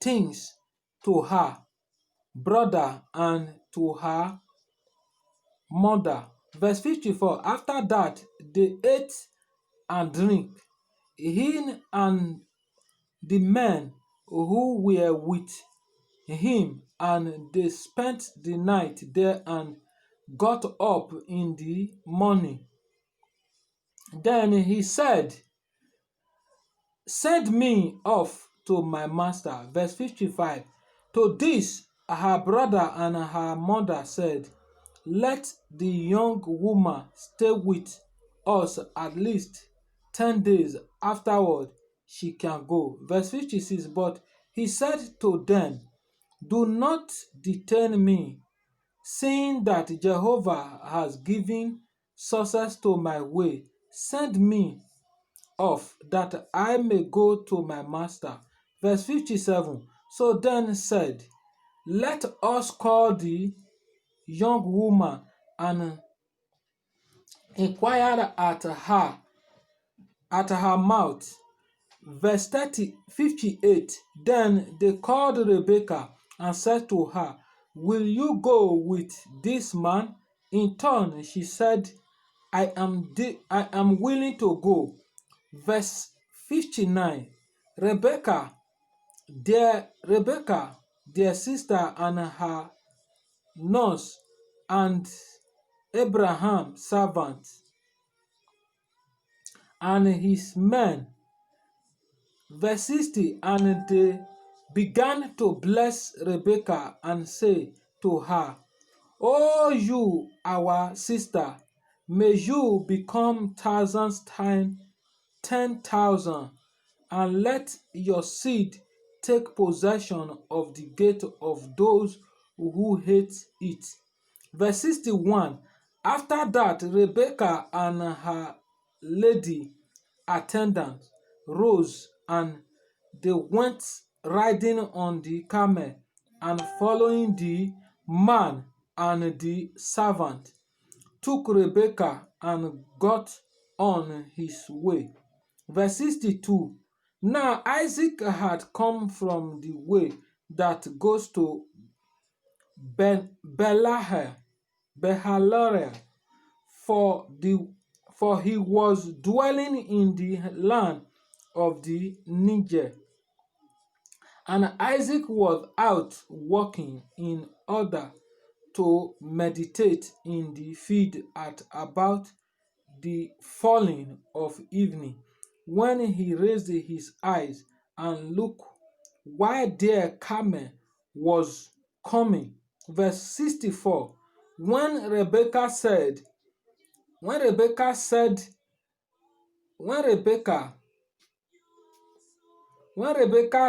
things to her brother and to her mother. Verse 54. After that, they ate and drink, he and the men who were with him, and they spent the night there and got up in the morning. Then he said, send me off to my master. Verse 55. To this her brother and her mother said, let the young woman stay with us at least 10 days. Afterward, she can go. Verse 56. But he said to them, do not detain me, seeing that Jehovah has given success to my way. Send me off, that I may go to my master. Verse 57. So then said, let us call the young woman and inquire at her mouth. Verse 58. Then they called Rebekah and said to her, will you go with this man? In turn she said, I am willing to go. Verse 59. Rebekah, their sister, and her nurse, and Abraham's servant and his men. Verse 60. And they began to bless Rebekah and say to her, O you, our sister, may you become thousands times 10,000, and let your seed take possession of the gate of those who hate it. Verse 61. After that, Rebekah and her lady attendant rose, and they went riding on the camel, and following the man and the servant, took Rebekah and got on his way. Verse 62. Now Isaac had come from the way that goes to Behalel, for he was dwelling in the land of the Negev. And Isaac was out walking in order to meditate in the field at about the falling of evening, when he raised his eyes and looked, while their camel was coming. Verse 64. When Rebekah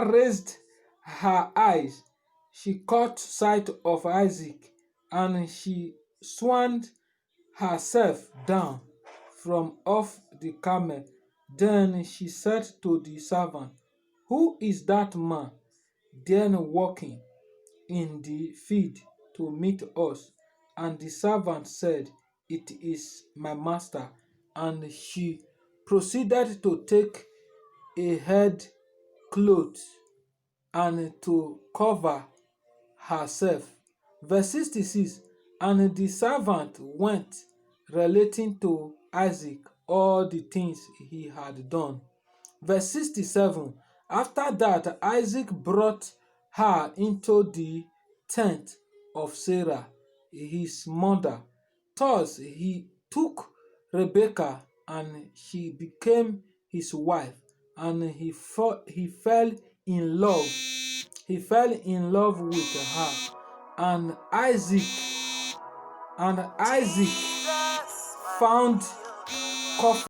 raised her eyes, she caught sight of Isaac, and she swooned herself down from off the camel. Then she said to the servant, who is that man then walking in the field to meet us? And the servant said, it is my master. And she proceeded to take a head cloth and to cover herself. Verse 66. And the servant went, relating to Isaac all the things he had done. Verse 67. After that, Isaac brought her into the tent of Sarah, his mother. Thus he took Rebekah, and she became his wife, and he fell in love. He fell in love with her, and Isaac found coffee